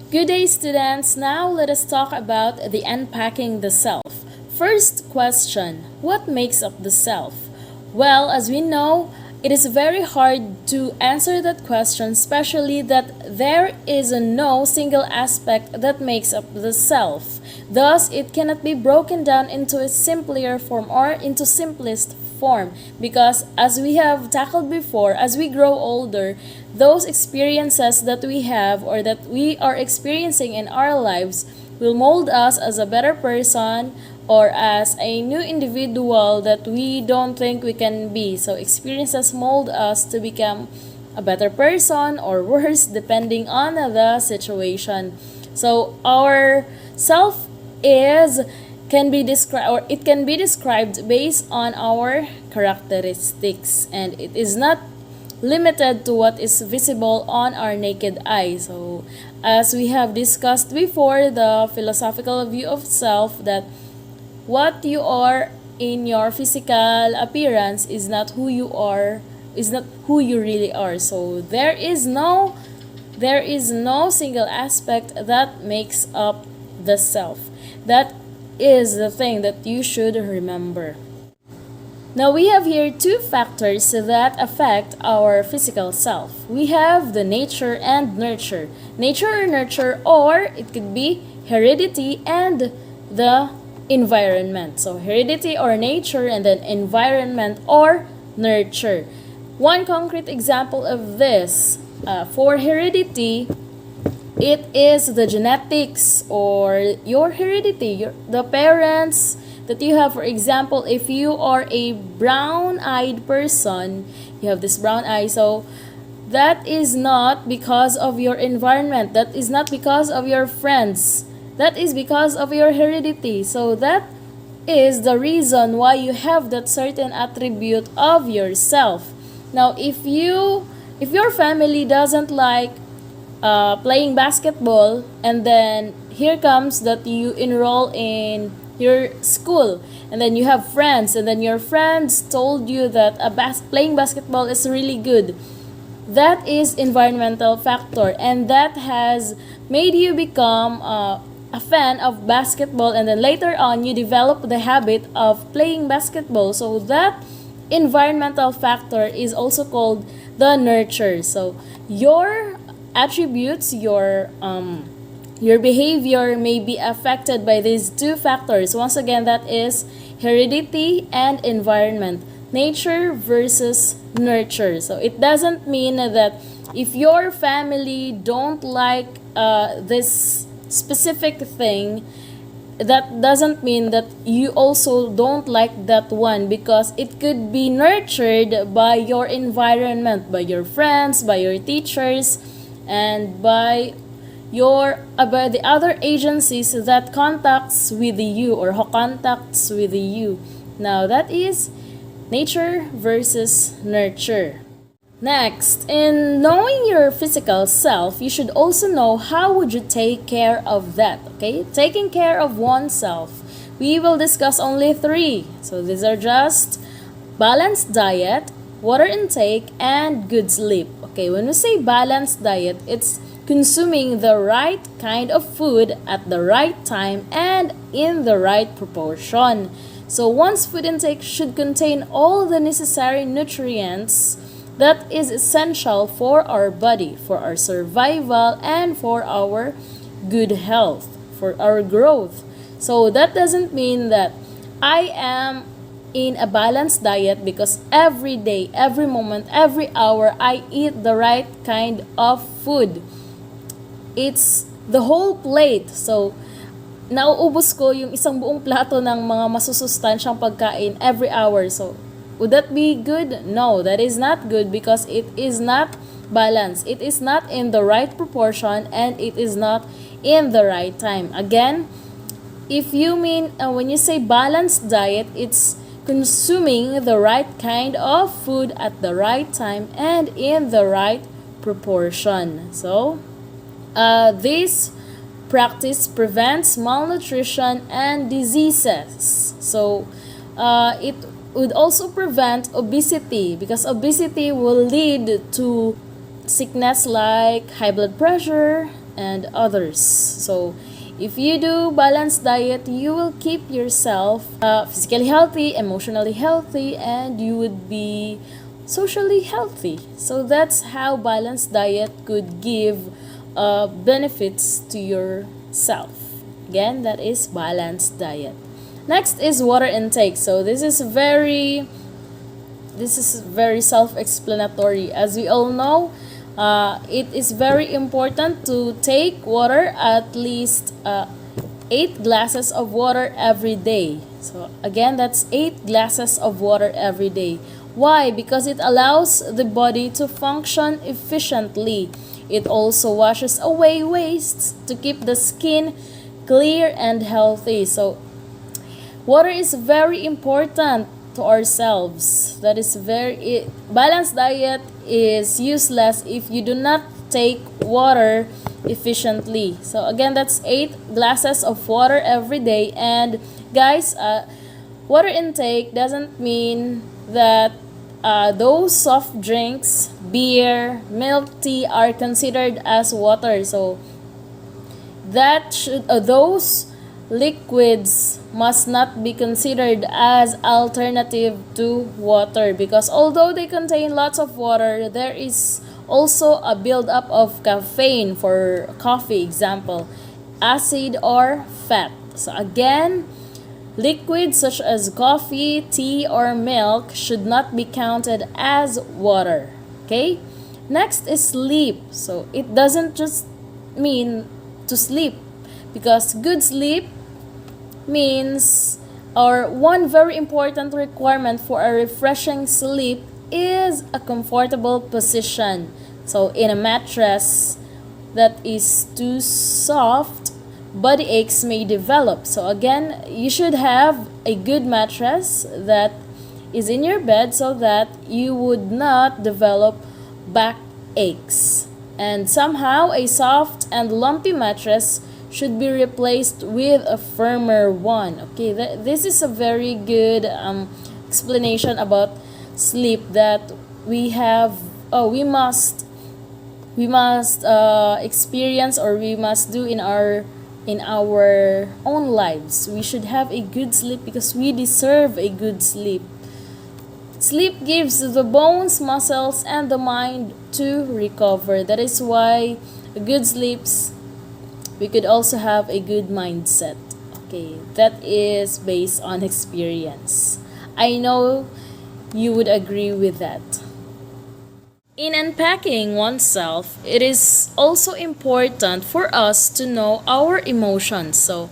Good day, students. Now let us talk about the unpacking the self. First question: what makes up the self? Well, as we know, it is very hard to answer that question, especially that there is no single aspect that makes up the self. Thus, it cannot be broken down into a simpler form or into simplest form because as we have tackled before, as we grow older, those experiences that we have or that we are experiencing in our lives will mold us as a better person or as a new individual that we don't think we can be. So experiences mold us to become a better person or worse depending on the situation. So our self is can be described or it can be described based on our characteristics, and it is not limited to what is visible on our naked eye. So as we have discussed before, the philosophical view of self, that what you are in your physical appearance is not who you are, is not who you really are. So there is no single aspect that makes up the self. That is the thing that you should remember. Now we have here two factors that affect our physical self. We have the nature and nurture. Nature or nurture, or it could be heredity and the environment. So heredity or nature, and then environment or nurture. One concrete example of this, for heredity, it is the genetics or your heredity, the parents that you have. For example, if you are a brown-eyed person, you have this brown eye, so that is not because of your environment, that is not because of your friends, that is because of your heredity. So that is the reason why you have that certain attribute of yourself. Now if your family doesn't like playing basketball, and then here comes that you enroll in your school, and then you have friends, and then your friends told you that playing basketball is really good. That is environmental factor, and that has made you become a fan of basketball, and then later on you develop the habit of playing basketball. So that environmental factor is also called the nurture. So your attributes, your behavior may be affected by these two factors. Once again, that is heredity and environment. Nature versus nurture. So it doesn't mean that if your family don't like this specific thing, that doesn't mean that you also don't like that one, because it could be nurtured by your environment, by your friends, by your teachers, and by the other agencies that contacts with you or who contacts with you. Now that is nature versus nurture. Next, in knowing your physical self, you should also know how would you take care of that. Okay, taking care of oneself, we will discuss only three. So these are just balanced diet, water intake, and good sleep. Okay, when we say balanced diet, it's consuming the right kind of food at the right time and in the right proportion. So one's food intake should contain all the necessary nutrients that is essential for our body, for our survival, and for our good health, for our growth. So that doesn't mean that I am in a balanced diet because every day, every moment, every hour, I eat the right kind of food. It's the whole plate. So, nauubos ko yung isang buong plato ng mga masusustansyang pagkain every hour. So, would that be good? No, that is not good because it is not balanced. It is not in the right proportion, and it is not in the right time. Again, if you mean, when you say balanced diet, it's consuming the right kind of food at the right time and in the right proportion. So, this practice prevents malnutrition and diseases. So, it would also prevent obesity, because obesity will lead to sickness like high blood pressure, and others. So if you do balanced diet, you will keep yourself physically healthy, emotionally healthy, and you would be socially healthy. So that's how balanced diet could give benefits to yourself. Again, that is balanced diet. Next is water intake. So this is very self-explanatory. As we all know, it is very important to take water, at least 8 glasses of water every day. So again, that's 8 glasses of water every day. Why? Because it allows the body to function efficiently. It also washes away wastes to keep the skin clear and healthy. So water is very important to ourselves. That is very balanced diet is useless if you do not take water efficiently. So again, that's 8 glasses of water every day. And guys, water intake doesn't mean that those soft drinks, beer, milk tea are considered as water. So that should those liquids must not be considered as alternative to water, because although they contain lots of water, there is also a buildup of caffeine for coffee, example, acid or fat. So again, liquids such as coffee, tea, or milk should not be counted as water. Okay? Next is sleep. So it doesn't just mean to sleep, because good sleep means, or one very important requirement for a refreshing sleep is a comfortable position. So in a mattress that is too soft, body aches may develop. So again, you should have a good mattress that is in your bed so that you would not develop back aches. And somehow a soft and lumpy mattress should be replaced with a firmer one. Okay, this is a very good explanation about sleep that we have. We must experience, or we must do in our own lives. We should have a good sleep because we deserve a good sleep. Sleep gives the bones, muscles, and the mind to recover. That is why a good sleeps, we could also have a good mindset. Okay, that is based on experience. I know you would agree with that. In unpacking oneself, it is also important for us to know our emotions. So,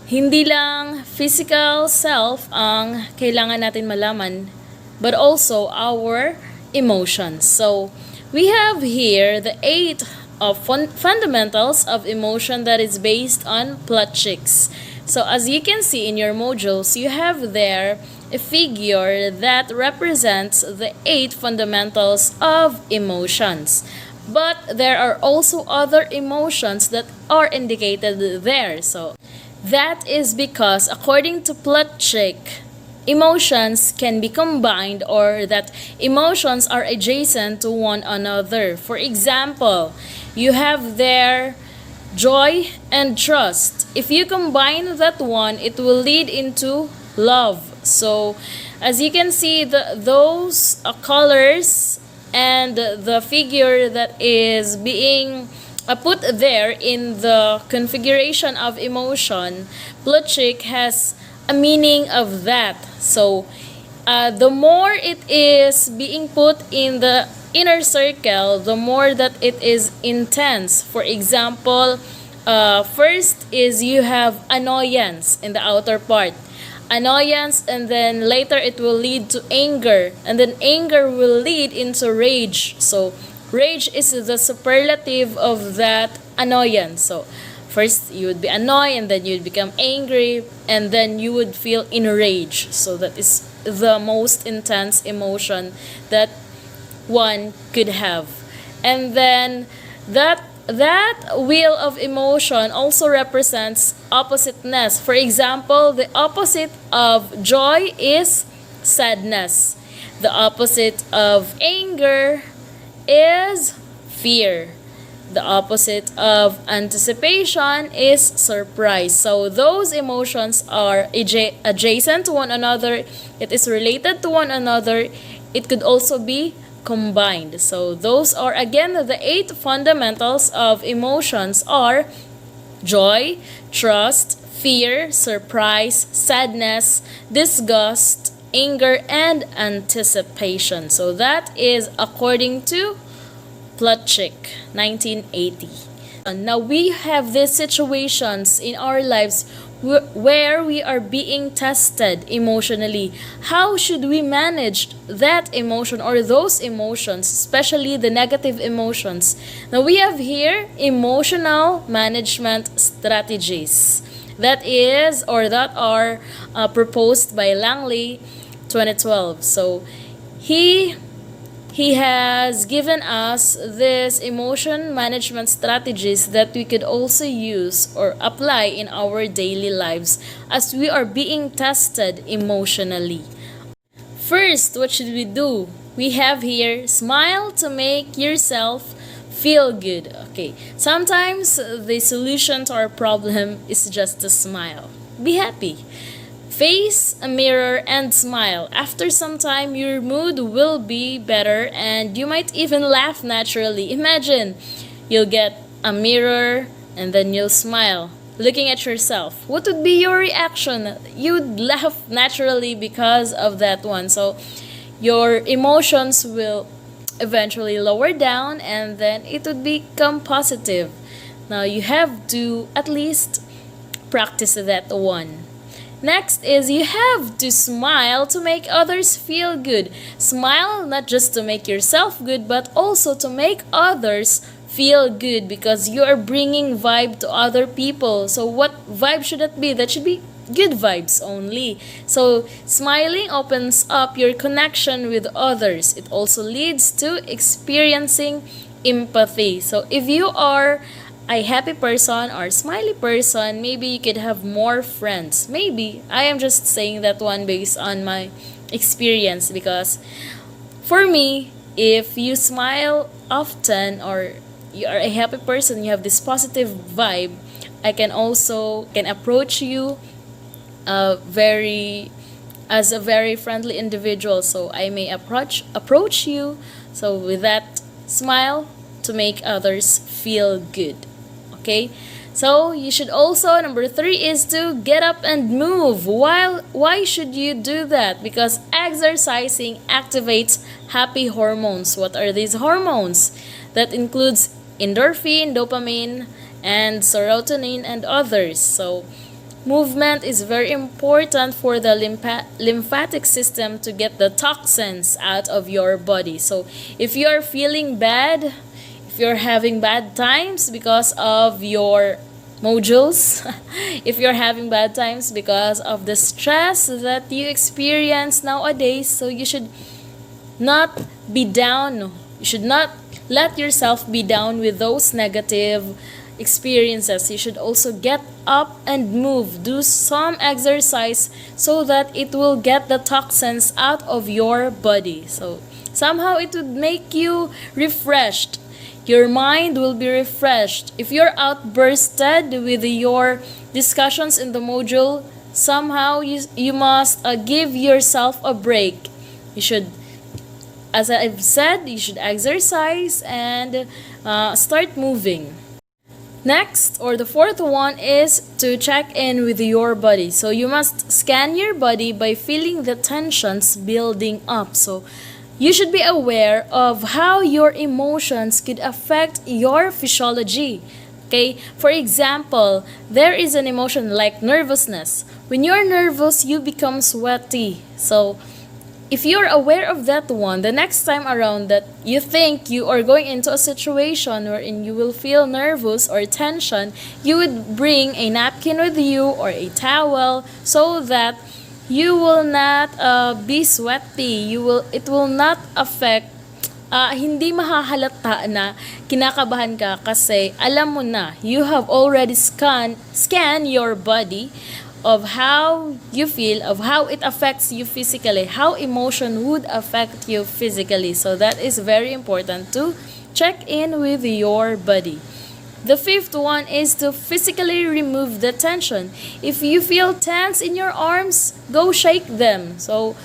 hindi lang physical self ang kailangan natin malaman, but also our emotions. So, we have here the 8 of fundamentals of emotion that is based on Plutchik's. So as you can see in your modules, you have there a figure that represents the 8 fundamentals of emotions. But there are also other emotions that are indicated there. So that is because according to Plutchik, emotions can be combined, or that emotions are adjacent to one another. For example, you have there joy and trust. If you combine that one, it will lead into love. So as you can see, those colors and the figure that is being put there in the configuration of emotion, Plutchik has a meaning of that. So the more it is being put in the inner circle, the more that it is intense. For example, first is you have annoyance in the outer part. Annoyance, and then later it will lead to anger, and then anger will lead into rage. So rage is the superlative of that annoyance. So first you would be annoyed, and then you'd become angry, and then you would feel enraged. So that is the most intense emotion that one could have. And then that wheel of emotion also represents oppositeness. For example, the opposite of joy is sadness. The opposite of anger is fear. The opposite of anticipation is surprise. So those emotions are adjacent to one another. It is related to one another. It could also be combined. So those are again the 8 fundamentals of emotions are joy, trust, fear, surprise, sadness, disgust, anger, and anticipation. So that is according to Plutchik, 1980. Now we have these situations in our lives where we are being tested emotionally. How should we manage that emotion or those emotions, especially the negative emotions? Now we have here emotional management strategies that are proposed by Langley 2012. So he has given us this emotion management strategies that we could also use or apply in our daily lives as we are being tested emotionally. First, what should we do? We have here smile to make yourself feel good. Okay, sometimes the solution to our problem is just to smile. Be happy. Face a mirror and smile. After some time, your mood will be better and you might even laugh naturally. Imagine you'll get a mirror and then you'll smile looking at yourself. What would be your reaction? You'd laugh naturally because of that one. So your emotions will eventually lower down and then it would become positive. Now you have to at least practice that one. Next is you have to smile to make others feel good. Smile not just to make yourself good but also to make others feel good because you are bringing vibe to other people. So what vibe should that be? That should be good vibes only. So smiling opens up your connection with others. It also leads to experiencing empathy. So if you are a happy person or smiley person, maybe you could have more friends. Maybe. I am just saying that one based on my experience because for me, if you smile often or you are a happy person, you have this positive vibe, I can approach you very as a very friendly individual. So I may approach you so with that smile to make others feel good. Okay, so you should also, number 3 is to get up and move. Why should you do that? Because exercising activates happy hormones. What are these hormones? That includes endorphin, dopamine, and serotonin and others. So movement is very important for the lymphatic system to get the toxins out of your body. So if you are feeling bad, you're having bad times because of your modules, if you're having bad times because of the stress that you experience nowadays, so you should not be down. You should not let yourself be down with those negative experiences. You should also get up and move, do some exercise so that it will get the toxins out of your body. So somehow it would make you refreshed. Your mind will be refreshed. If you're outbursted with your discussions in the module, somehow you must give yourself a break. You should, as I've said, you should exercise and start moving. Next, or the 4th one, is to check in with your body. So you must scan your body by feeling the tensions building up. So you should be aware of how your emotions could affect your physiology. Okay? For example, there is an emotion like nervousness. When you're nervous, you become sweaty. So if you're aware of that one, the next time around that you think you are going into a situation wherein you will feel nervous or tension, you would bring a napkin with you or a towel so that you will not be sweaty. It will not affect, hindi mahahalata na kinakabahan ka kasi alam mo na, you have already scanned your body of how you feel, of how it affects you physically, how emotion would affect you physically. So that is very important to check in with your body. The fifth one is to physically remove the tension. If you feel tense in your arms, go shake them. So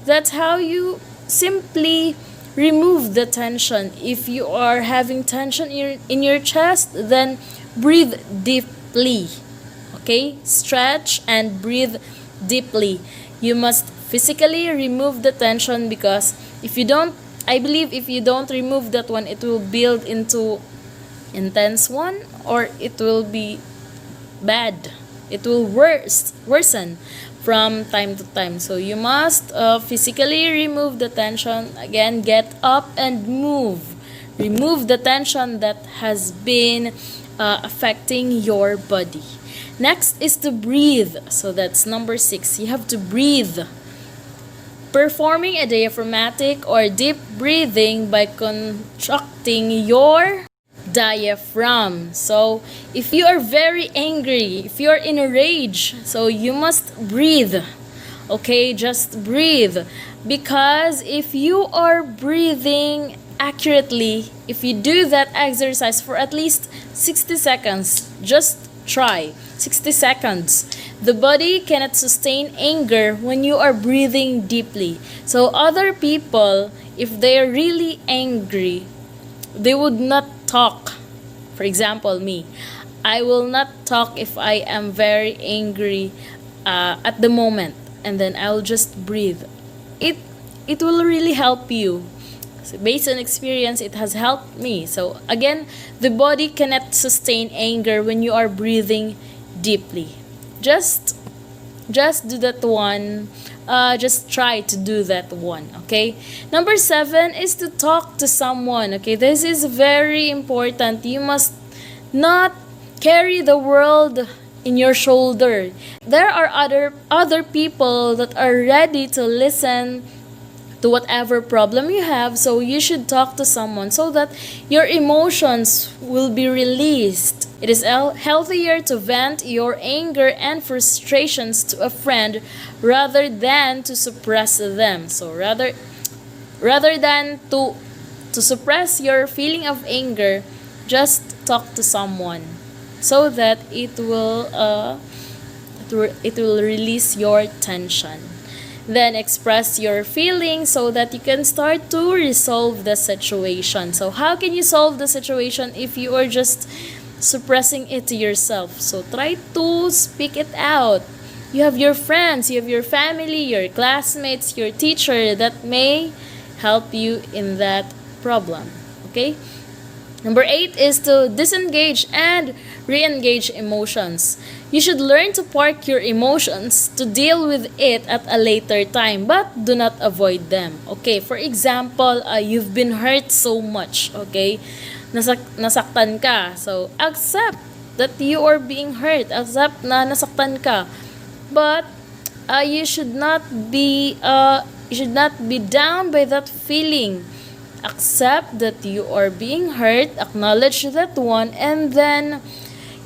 that's how you simply remove the tension. If you are having tension in your chest, then breathe deeply. Okay? Stretch and breathe deeply. You must physically remove the tension, because if you don't, I believe if you don't remove that one, it will build into intense one, or it will be bad. It will worsen from time to time. So you must physically remove the tension. Again, get up and move. Remove the tension that has been affecting your body. Next is to breathe. So that's number 6. You have to breathe. Performing a diaphragmatic or deep breathing by contracting your diaphragm. So if you are very angry, if you are in a rage, so you must breathe. Okay, just breathe. Because if you are breathing accurately, if you do that exercise for at least 60 seconds, just try 60 seconds. The body cannot sustain anger when you are breathing deeply. So other people, if they are really angry, they would not talk. For example, me, I will not talk if I am very angry at the moment, and then I'll just breathe. It will really help you. So based on experience, it has helped me. So again, the body cannot sustain anger when you are breathing deeply. Just do that one. Just try to do that one. Okay. Number 7 is to talk to someone. Okay, this is very important. You must not carry the world in your shoulder. There are other people that are ready to listen to whatever problem you have, so you should talk to someone so that your emotions will be released. It is healthier to vent your anger and frustrations to a friend rather than to suppress them. So rather than to suppress your feeling of anger, just talk to someone so that it will release your tension. Then express your feelings so that you can start to resolve the situation. So how can you solve the situation if you are just suppressing it to yourself? So try to speak it out. You have your friends, you have your family, your classmates, your teacher that may help you in that problem. Okay? Number 8 is to disengage and re-engage emotions. You should learn to park your emotions to deal with it at a later time, but do not avoid them. Okay, for example, you've been hurt so much, okay? Nasaktan ka. So, accept that you are being hurt. Accept na nasaktan ka. But you should not be down by that feeling. Accept that you are being hurt, acknowledge that one, and then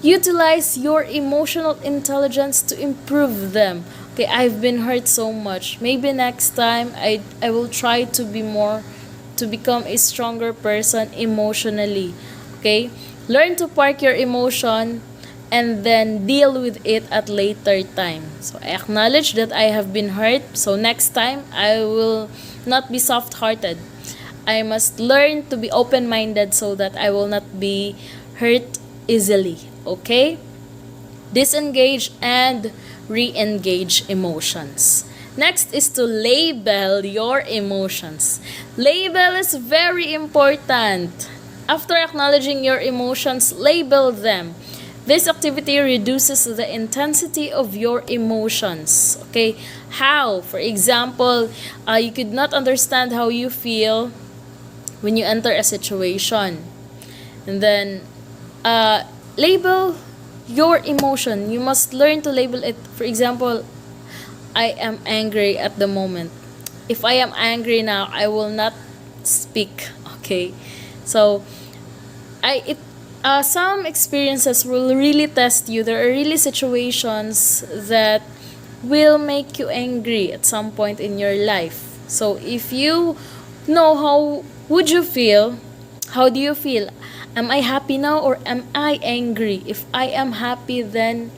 utilize your emotional intelligence to improve them. Okay, I've been hurt so much. Maybe next time I will try to become a stronger person emotionally. Okay? Learn to park your emotion and then deal with it at later time. So I acknowledge that I have been hurt. So next time I will not be soft-hearted. I must learn to be open-minded so that I will not be hurt easily. Okay? Disengage and re-engage emotions. Next is to label your emotions. Label is very important. After acknowledging your emotions, label them. This activity reduces the intensity of your emotions. Okay? How? For example, you could not understand how you feel when you enter a situation. And then, label your emotion. You must learn to label it. For example, I am angry at the moment. If I am angry now, I will not speak. Okay? So, some experiences will really test you. There are really situations that will make you angry at some point in your life. So, if you know how would you feel How do you feel? Am I happy now or am I angry? If I am happy, then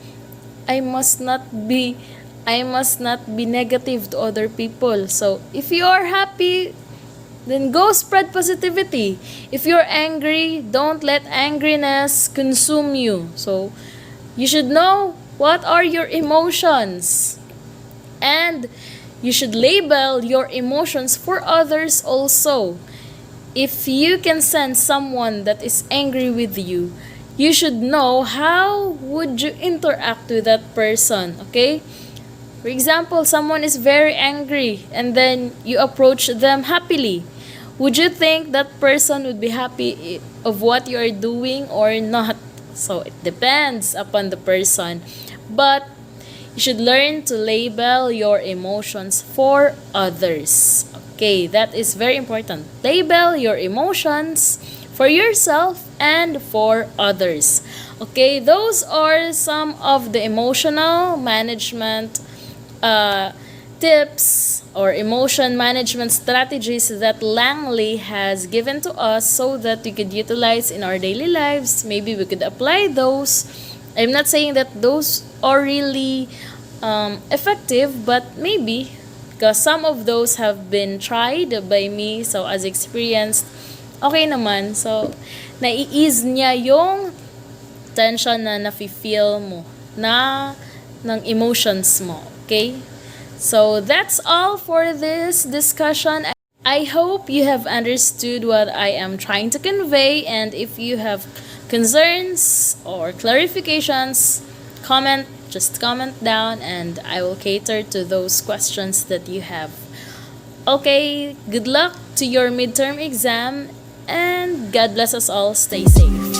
I must not be I must not be negative to other people. So if you are happy, then go spread positivity. If you're angry, don't let angriness consume you. So you should know what are your emotions. And you should label your emotions for others also. If you can sense someone that is angry with you, you should know how would you interact with that person, okay? For example, someone is very angry and then you approach them happily. Would you think that person would be happy of what you are doing or not? So it depends upon the person. But you should learn to label your emotions for others. Okay, that is very important. Label your emotions for yourself and for others. Okay, those are some of the emotional management tips or emotion management strategies that Langley has given to us so that we could utilize in our daily lives. Maybe we could apply those. I'm not saying that those are really effective, but maybe because some of those have been tried by me, so as experienced, okay naman. So, nai-ease niya yung tension na nafe-feel mo na ng emotions mo. Okay? So, that's all for this discussion. I hope you have understood what I am trying to convey, and if you have concerns or clarifications, just comment down and I will cater to those questions that you have. Okay, good luck to your midterm exam and God bless us all. Stay safe.